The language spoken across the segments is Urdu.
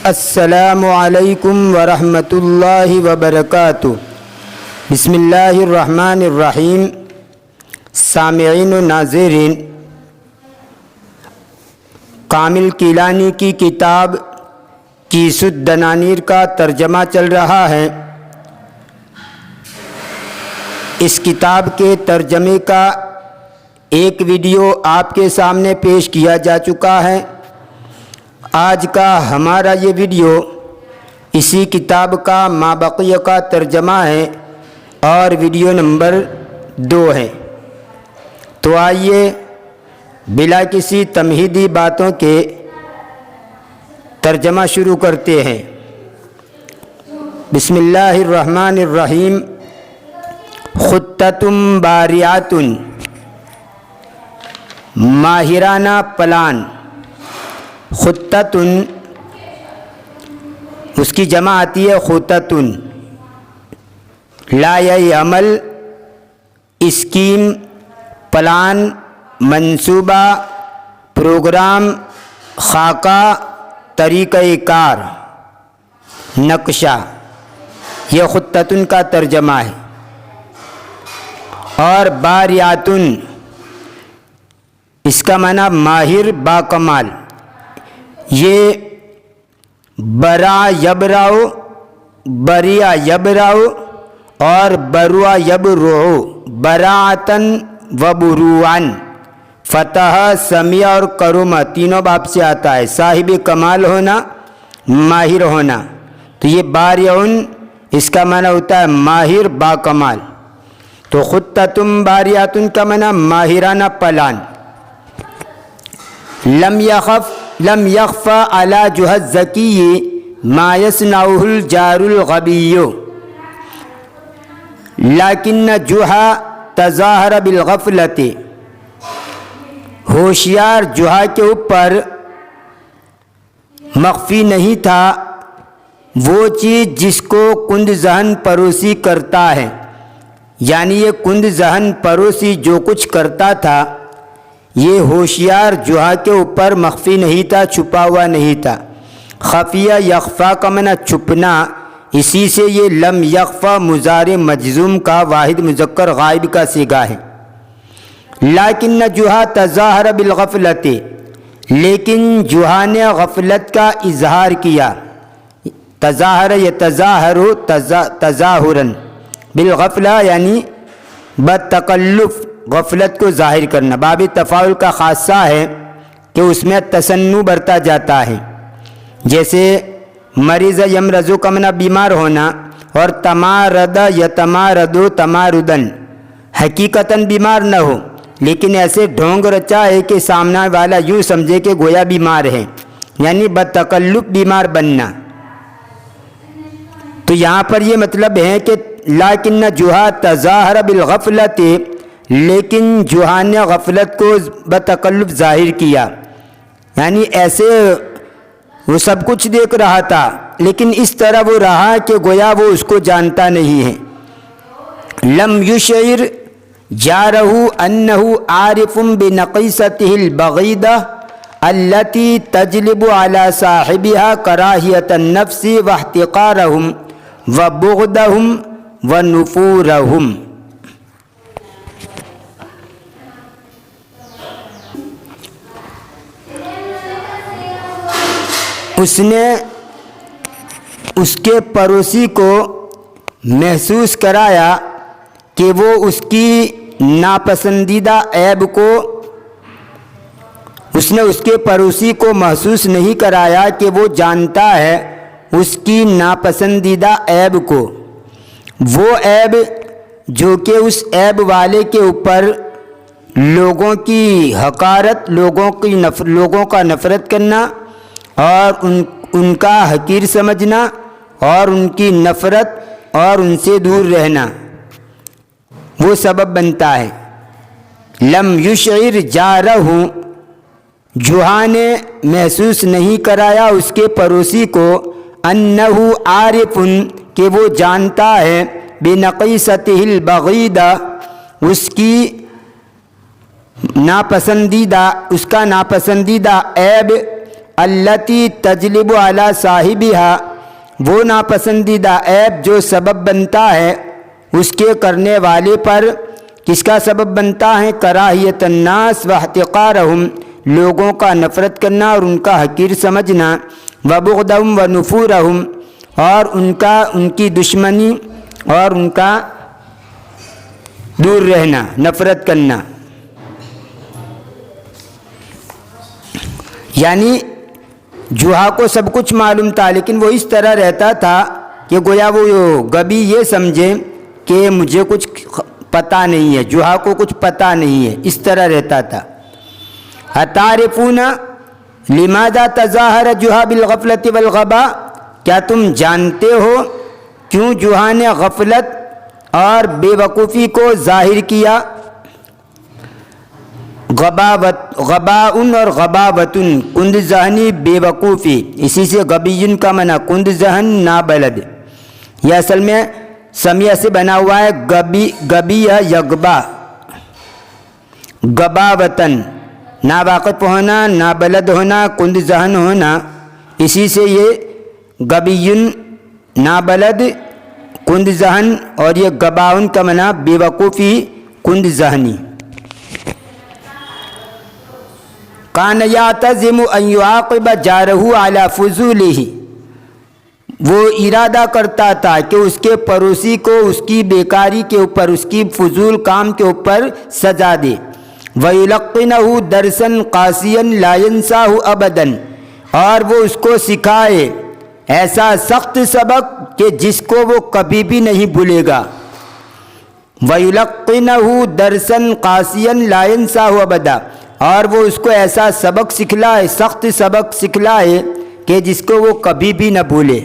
السلام علیکم ورحمۃ اللہ وبرکاتہ۔ بسم اللہ الرحمن الرحیم۔ سامعین و ناظرین، کامل کیلانی کی کتاب کیس الدنانیر کا ترجمہ چل رہا ہے۔ اس کتاب کے ترجمے کا ایک ویڈیو آپ کے سامنے پیش کیا جا چکا ہے۔ آج کا ہمارا یہ ویڈیو اسی کتاب کا مابقی کا ترجمہ ہے اور ویڈیو نمبر 2 ہے۔ تو آئیے بلا کسی تمہیدی باتوں کے ترجمہ شروع کرتے ہیں۔ بسم اللہ الرحمن الرحیم۔ خطۃ باریات، ماہرانہ پلان۔ خطۃ اس کی جمع آتی ہے خطۃ، لائحہ عمل، اسکیم، پلان، منصوبہ، پروگرام، خاکہ، طریقہ کار، نقشہ، یہ خطۃ کا ترجمہ ہے۔ اور باریات اس کا معنی ماہر با کمال۔ یہ برا یبراؤ، بریا یبراؤ اور بروا یبرعو، براعتن و بروعن، فتح، سمیع اور کرم تینوں باب سے آتا ہے۔ صاحب کمال ہونا، ماہر ہونا۔ تو یہ باریعن اس کا معنی ہوتا ہے ماہر با کمال۔ تو خطۃ باریات کا معنی ماہرانہ پلان۔ لم یخفى على جهة الذكي ما يصنعه الجار الغبي، لكن جهة تظاہر بالغفلة، ہوشیار جوہا کے اوپر مخفی نہیں تھا وہ چیز جس کو کند ذہن پروسی کرتا ہے، یعنی یہ کند ذہن پروسی جو کچھ کرتا تھا یہ ہوشیار جوہا کے اوپر مخفی نہیں تھا، چھپا ہوا نہیں تھا۔ خفیہ یخفا کا معنی چھپنا، اسی سے یہ لم یخفا مضارع مجزوم کا واحد مذکر غائب کا صیغہ ہے۔ لیکن جوہا تظاہر بالغفلت، لیکن جوہا نے غفلت کا اظہار کیا۔ تظاہر یتظاہر تظاہراً، بالغفلہ یعنی بتکلف، غفلت کو ظاہر کرنا۔ باب تفاعل کا خاصہ ہے کہ اس میں تصنع برتا جاتا ہے، جیسے مریض یمرض کا معنی بیمار ہونا، اور تمارد یتمارد تماردن، حقیقتاً بیمار نہ ہو لیکن ایسے ڈھونگ رچا ہے کہ سامنے والا یوں سمجھے کہ گویا بیمار ہے، یعنی بتکلف بیمار بننا۔ تو یہاں پر یہ مطلب ہے کہ لیکن جوہا تظاہر بالغفلت، لیکن جوہا نے غفلت کو بتکلف ظاہر کیا، یعنی ایسے وہ سب کچھ دیکھ رہا تھا لیکن اس طرح وہ رہا کہ گویا وہ اس کو جانتا نہیں ہے۔ لم یشعر جارہ انہ عارف بنقیصتہ البغیدہ التي تجلب على صاحبها کراہیۃ النفس واحتقارہم وبغضہم ونفورہم۔ اس نے اس کے پڑوسی کو محسوس کرایا کہ وہ اس کی ناپسندیدہ عیب کو، اس نے اس کے پڑوسی کو محسوس نہیں کرایا کہ وہ جانتا ہے اس کی ناپسندیدہ عیب کو، وہ عیب جو کہ اس عیب والے کے اوپر لوگوں کی حقارت، لوگوں کا نفرت کرنا اور ان کا حقیر سمجھنا اور ان کی نفرت اور ان سے دور رہنا وہ سبب بنتا ہے۔ لم یشعر جارہ، جوہا نے محسوس نہیں کرایا اس کے پڑوسی کو، انہ عارف، کہ وہ جانتا ہے، بنقیصتہ البغیدہ، اس کی ناپسندیدہ، اس کا ناپسندیدہ عیب التی تجلب علی صاحبہا، وہ ناپسندیدہ عیب جو سبب بنتا ہے اس کے کرنے والے پر، کس کا سبب بنتا ہے؟ کراہیت الناس واحتقارہم، لوگوں کا نفرت کرنا اور ان کا حقیر سمجھنا، وبغضہم ونفورہم، اور ان کی دشمنی اور ان کا دور رہنا، نفرت کرنا۔ یعنی جوہا کو سب کچھ معلوم تھا، لیکن وہ اس طرح رہتا تھا کہ گویا وہ غبی یہ سمجھے کہ مجھے کچھ پتہ نہیں ہے، جوہا کو کچھ پتہ نہیں ہے، اس طرح رہتا تھا۔ اتعرفون لماذا تظاہر جوہا بالغفلۃ والغباء، کیا تم جانتے ہو کیوں جوہا نے غفلت اور بے وقوفی کو ظاہر کیا؟ غباء اور غباوتن، کند ذہنی بے وقوفی، اسی سے غبیٌ کا معنی کند ذہن نابلد، یہ اصل میں سمیہ سے بنا ہوا ہے، غبیہ یغبا، غباوتن ناواقف ہونا، نابلد ہونا، کند ذہن ہونا، اسی سے یہ غبیٌ نابلد، کند ذہن، اور یہ غباؤن کا معنی بے وقوفی، کند ذہنی۔ کان یعتزم ان یعاقب جارہ علی فضولہ، وہ ارادہ کرتا تھا کہ اس کے پڑوسی کو اس کی بیکاری کے اوپر، اس کی فضول کام کے اوپر سزا دے۔ وَيُلَقِّنَهُ دَرْسًا قَاسِيًا لَا يَنْسَاهُ أَبَدًا، اور وہ اس کو سکھائے ایسا سخت سبق کہ جس کو وہ کبھی بھی نہیں بھولے گا۔ وَيُلَقِّنَهُ دَرْسًا قَاسِيًا لَا يَنْسَاهُ أَبَدًا، اور وہ اس کو ایسا سبق سکھلائے، سخت سبق سکھلائے کہ جس کو وہ کبھی بھی نہ بھولے۔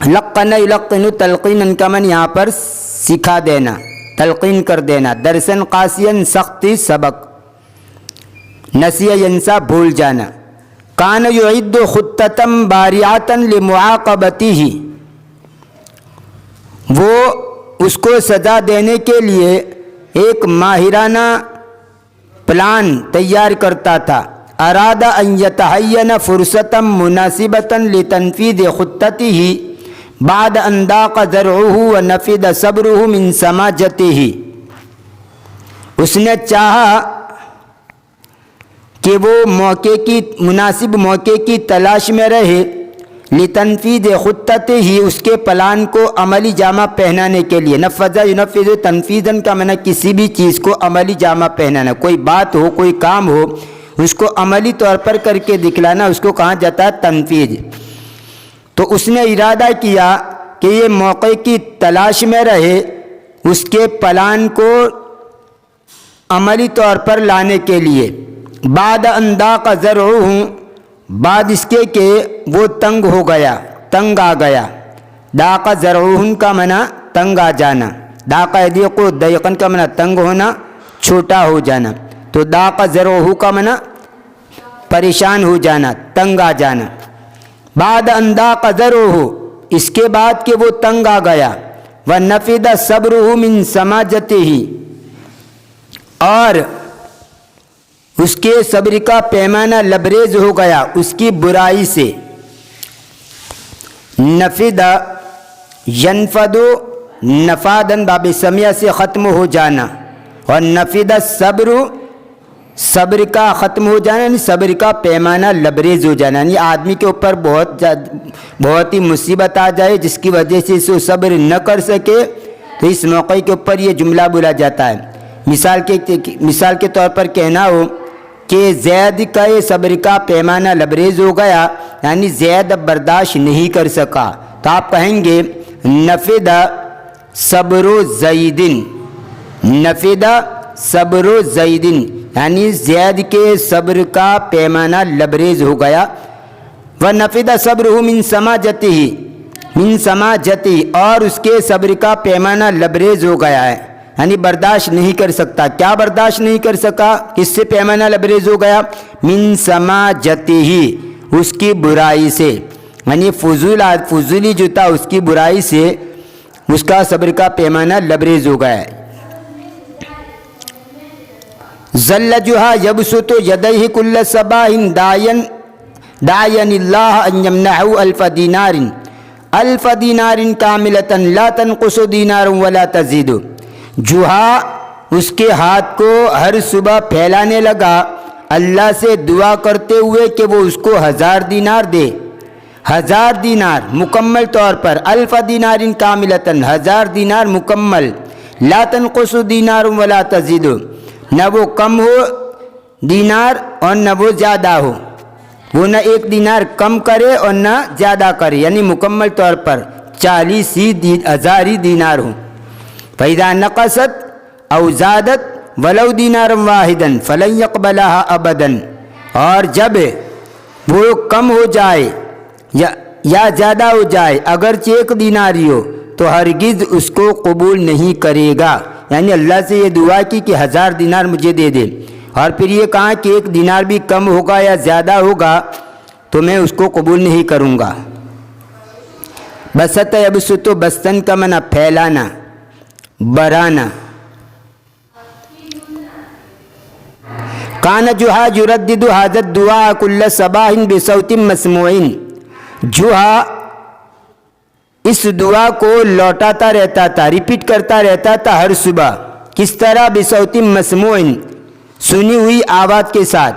لقن یلقن تلقین کا من یہاں پر سکھا دینا، تلقین کر دینا، درسن قاسین سخت سبق، نسیہ ینسا بھول جانا۔ کان یعد خطۃ باریعۃ لمعاقبتہ، وہ اس کو سزا دینے کے لیے ایک ماہرانہ پلان تیار کرتا تھا۔ اراد ان یتعین فرصۃ مناسبۃ لتنفیذ خطتہ بعد ان ضاق ذرعہ ونفد صبرہ من سماجتہ، اس نے چاہا کہ وہ مناسب موقع کی تلاش میں رہے، لتنفیذ خطتہ، اس کے پلان کو عملی جامہ پہنانے کے لیے۔ نفذ ینفذ تنفیذاً کا معنی کسی بھی چیز کو عملی جامہ پہنانا، کوئی بات ہو، کوئی کام ہو، اس کو عملی طور پر کر کے دکھلانا، اس کو کہا جاتا ہے تنفیذ۔ تو اس نے ارادہ کیا کہ یہ موقع کی تلاش میں رہے، اس کے پلان کو عملی طور پر لانے کے لیے۔ بعد ان ضاق ذرعہ، بعد اس کے کہ وہ تنگ ہو گیا، تنگ آ گیا۔ ضاق ذرعہ کا معنی تنگ آ جانا، ضاق یضیق ضیقاً کا معنی تنگ ہونا، چھوٹا ہو جانا، تو ضاق ذرعہ کا معنی پریشان ہو جانا، تنگ آ جانا۔ بعد ان ضاق ذرعہ، اس کے بعد کہ وہ تنگ آ گیا۔ ونفد صبرہ من سماجتہ، اور اس کے صبر کا پیمانہ لبریز ہو گیا اس کی برائی سے۔ نفد ینفد نفادن باب سمیہ سے ختم ہو جانا، اور نفد صبر، صبر کا ختم ہو جانا، یعنی صبر کا پیمانہ لبریز ہو جانا، یعنی آدمی کے اوپر بہت ہی مصیبت آ جائے جس کی وجہ سے اسے صبر نہ کر سکے، تو اس موقع کے اوپر یہ جملہ بولا جاتا ہے۔ مثال کے طور پر کہنا ہو کہ زید کا یہ صبر کا پیمانہ لبریز ہو گیا، یعنی زید اب برداشت نہیں کر سکا، تو آپ کہیں گے نفد صبر زید، نفد صبر زید، یعنی زید کے صبر کا پیمانہ لبریز ہو گیا۔ ونفد صبرہ من سماجتہ، من سماجتہ، اور اس کے صبر کا پیمانہ لبریز ہو گیا ہے، یعنی برداشت نہیں کر سکتا۔ کیا برداشت نہیں کر سکا؟ کس سے پیمانہ لبریز ہو گیا؟ من سماجتہ، اس کی برائی سے، یعنی فضولی جو تھا اس کی برائی سے اس کا صبر کا پیمانہ لبریز ہو گیا ہے۔ ظل جوہا یبسط یدیہ کل صباح داعیا دعانی اللہ ان یمنحو الف دینار کاملۃ لا تنقص دینار ولا تزید. جوہا اس کے ہاتھ کو ہر صبح پھیلانے لگا اللہ سے دعا کرتے ہوئے کہ وہ اس کو 1000 دینار دے. 1000 دینار مکمل طور پر، الف دینار کاملۃ 1000 دینار مکمل، لا تنقص دینار ولا تزید، نہ وہ کم ہو دینار اور نہ وہ زیادہ ہو، وہ نہ ایک دینار کم کرے اور نہ زیادہ کرے، یعنی مکمل طور پر 40,000 ہی دینار ہوں. فَإِذَا نَقَصَتْ أَوْ زَادَتْ وَلَوْ دِينَارًا وَاحِدًا فَلَنْ يَقْبَلَهَا أَبَدًا. اور جب وہ کم ہو جائے یا زیادہ ہو جائے اگرچہ ایک دینار ہی ہو تو ہرگز اس کو قبول نہیں کرے گا. یعنی اللہ سے یہ دعا کی کہ 1000 دینار مجھے دے دے، اور پھر یہ کہا کہ ایک دینار بھی کم ہوگا یا زیادہ ہوگا تو میں اس کو قبول نہیں کروں گا. بسط یبسط بستن کا معنی پھیلانا، بڑھانا. کان جوہا یردد ھذا الدعاء کل صباح بصوت مسموع. جوہا اس دعا کو لوٹاتا رہتا تھا، ریپیٹ کرتا رہتا تھا ہر صبح. کس طرح؟ بصوت مسموع، سنی ہوئی آواز کے ساتھ.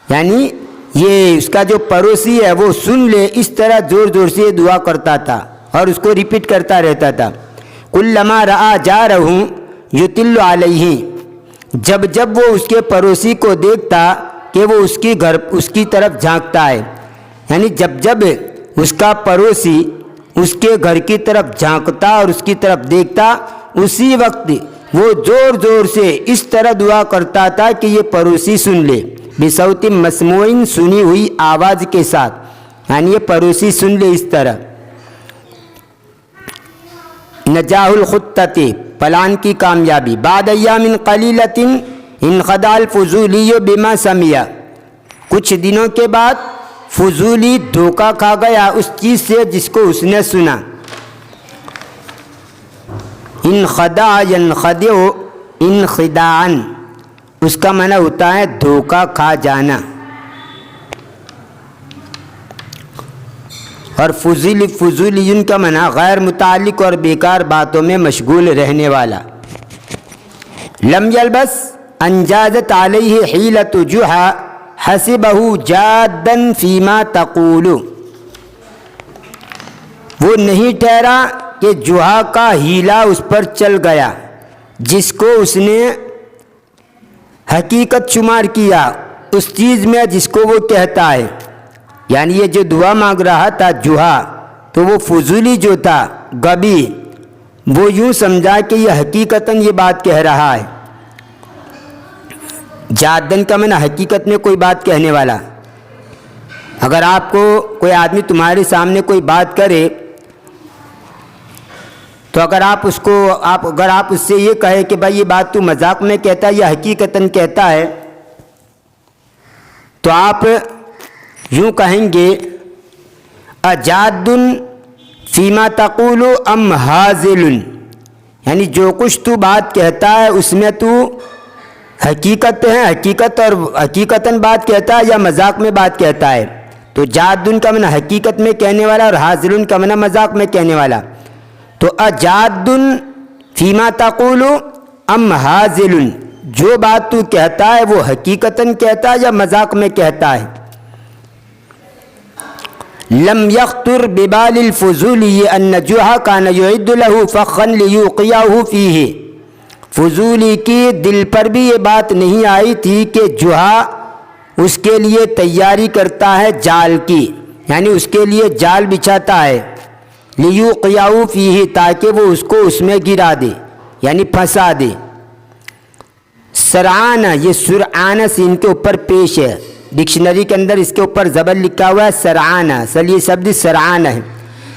یعنی یہ اس کا جو پڑوسی ہے وہ سن لے، اس طرح زور زور سے دعا کرتا تھا اور اس کو ریپیٹ کرتا رہتا تھا. کلما رآ جارہ یطل علیہ، جب جب وہ اس کے پڑوسی کو دیکھتا کہ وہ اس کی طرف جھانکتا ہے، یعنی جب جب اس کا پڑوسی اس کے گھر کی طرف جھانکتا اور اس کی طرف دیکھتا، اسی وقت وہ زور زور سے اس طرح دعا کرتا تھا کہ یہ پڑوسی سن لے. بصوت مسموع، سنی ہوئی آواز کے ساتھ، یعنی یہ پڑوسی سن لے اس طرح. نجاح الخطۃ، پلان کی کامیابی. بعد ایام قلیلۃ انخدع الفضولی بما سمع، کچھ دنوں کے بعد فضولی دھوکہ کھا گیا اس چیز سے جس کو اس نے سنا. انخدع ینخدع انخداعا، اس کا معنی ہوتا ہے دھوکہ کھا جانا. اور فضولی کا معنی غیر متعلق اور بیکار باتوں میں مشغول رہنے والا. لم یلبس انجازت علیہ حیلۃ جوہا حسبہ جادا فیما تقول، وہ نہیں ٹھہرا کہ جوہا کا ہیلا اس پر چل گیا جس کو اس نے حقیقت شمار کیا اس چیز میں جس کو وہ کہتا ہے. یعنی یہ جو دعا مانگ رہا تھا جوہا، تو وہ فضولی جو تھا، غبی، وہ یوں سمجھا کہ یہ حقیقتاً یہ بات کہہ رہا ہے. جادن کا معنی حقیقت میں کوئی بات کہنے والا. اگر آپ کو کوئی آدمی تمہارے سامنے کوئی بات کرے تو اگر آپ اس سے یہ کہے کہ بھائی یہ بات تو مذاق میں کہتا ہے یا حقیقتاً کہتا ہے، تو آپ یوں کہیں گے اجاد فیما تقول ام حاذل، یعنی جو کچھ تو بات کہتا ہے اس میں تو حقیقت ہے، حقیقتاً بات کہتا ہے یا مذاق میں بات کہتا ہے. تو جادن کا معنی حقیقت میں کہنے والا اور حاذل کا معنی مذاق میں کہنے والا. تو اجاد فیما تقول ام حاذل، جو بات تو کہتا ہے وہ حقیقتاً کہتا ہے یا مذاق میں کہتا ہے. لم یخطر ببال الفضولی ان جوہا کان یعد له فخا لیوقیہ فیہ، فضولی کی دل پر بھی یہ بات نہیں آئی تھی کہ جوہا اس کے لیے تیاری کرتا ہے جال کی، یعنی اس کے لیے جال بچھاتا ہے. لیوقیہ فیہ، تاکہ وہ اس کو اس میں گرا دے، یعنی پھنسا دے. سرعان، یہ سرعان سین کے اوپر پیش ہے، ڈکشنری کے اندر اس کے اوپر زبر لکھا ہوا ہے سرعان، اصل یہ شبد سرعان ہے.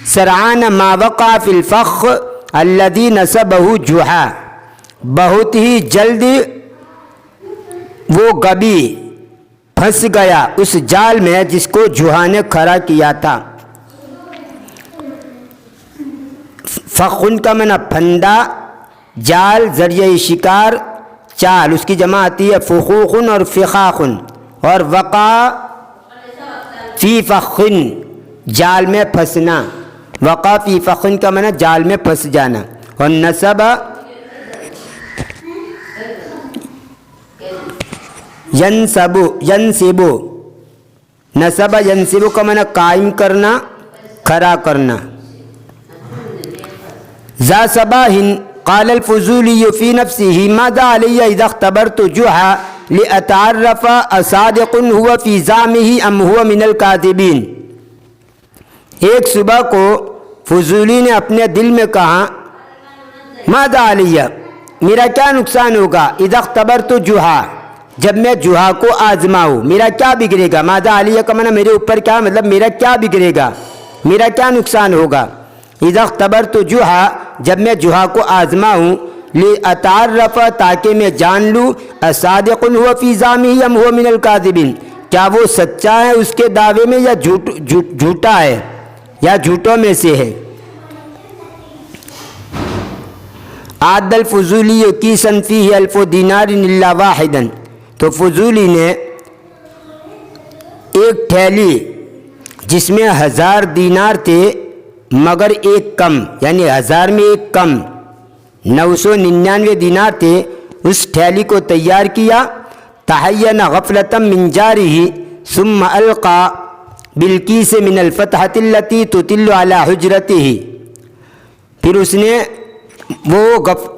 سرعان ما وقع فی الفخ الذی نصبہ جوہا، بہت ہی جلد وہ غبی پھنس گیا اس جال میں جس کو جوہا نے کھڑا کیا تھا. فخن کا معنی پھندا، جال ذریعہ شکار، چال اس کی جمع آتی ہے فخوخن اور فخاخن. اور وقع فی فخن جال میں پھنسنا، وقع فی فخن کا معنی جال میں پھنس جانا، اور نصب ینصب نصب ینصب کا معنی قائم کرنا، کھڑا کرنا۔ ذا صباح قال الفضولی فی نفسه ماذا علی اذا اختبرت جحا لأتعرف اصادق هو فی زعمه ام هو من الکاذبین۔ ایک صبح کو فضولی نے اپنے دل میں کہا ماذا علی میرا کیا نقصان ہوگا، اذا اختبرت جحا جب میں جحا کو آزماؤں، میرا کیا بگڑے گا، ماذا علی کا معنی میرے اوپر کیا، مطلب میرا کیا بگڑے گا، میرا کیا نقصان ہوگا۔ اذا اختبرت جحا جب میں جحا کو آزماؤں، لأتعرف تاکہ میں جان لوں، اصادق هو فی زعمه ام هو من الکاذبین کیا وہ سچا ہے اس کے دعوے میں یا جھوٹا ہے یا جھوٹوں میں سے ہے۔ عد الفضولی کیسا فیہ الف دینار الا واحدا، تو فضولی نے ایک تھیلی جس میں 1000 دینار تھے مگر ایک کم، یعنی 1000 میں ایک کم 999 دینار تھے، اس تھیلی کو تیار کیا۔ تحین غفلتا من جارہ ثم القا بالکیس من الفتحۃ التي تطل على حجرتہ، پھر اس نے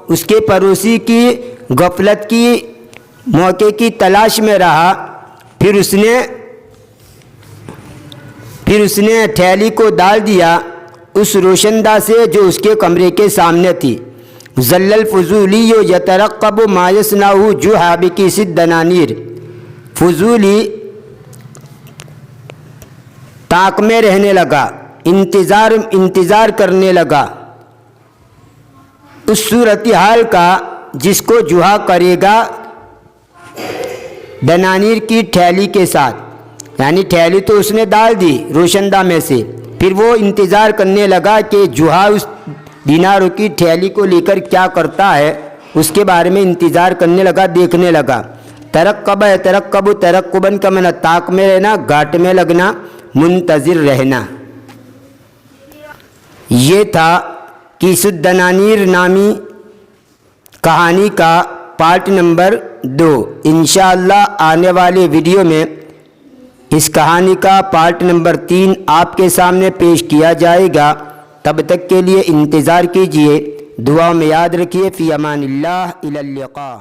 اس کے پڑوسی کی غفلت کی موقع کی تلاش میں رہا، پھر اس نے تھیلی کو ڈال دیا اس روشندہ سے جو اس کے کمرے کے سامنے تھی۔ ظل الفضولی یترقب ما یصنع جحا بکیس الدنانیر، فضولی طاق میں رہنے لگا، انتظار کرنے لگا اس صورتحال کا جس کو جحا کرے گا دنانیر کی تھیلی کے ساتھ، یعنی تھیلی تو اس نے ڈال دی روشندہ میں سے، پھر وہ انتظار کرنے لگا کہ جحا اس دیناروں کی تھیلی کو لے کر کیا کرتا ہے، اس کے بارے میں انتظار کرنے لگا، دیکھنے لگا۔ ترقب ترقباً کا معنی طاق میں رہنا، گھاٹ میں لگنا، منتظر رہنا۔ یہ تھا کیس الدنانیر نامی کہانی کا پارٹ نمبر 2۔ انشاءاللہ آنے والے ویڈیو میں اس کہانی کا پارٹ نمبر 3 آپ کے سامنے پیش کیا جائے گا۔ تب تک کے لیے انتظار کیجیے، دعاؤں میں یاد رکھیے۔ فی امان اللہ، الی اللقاء۔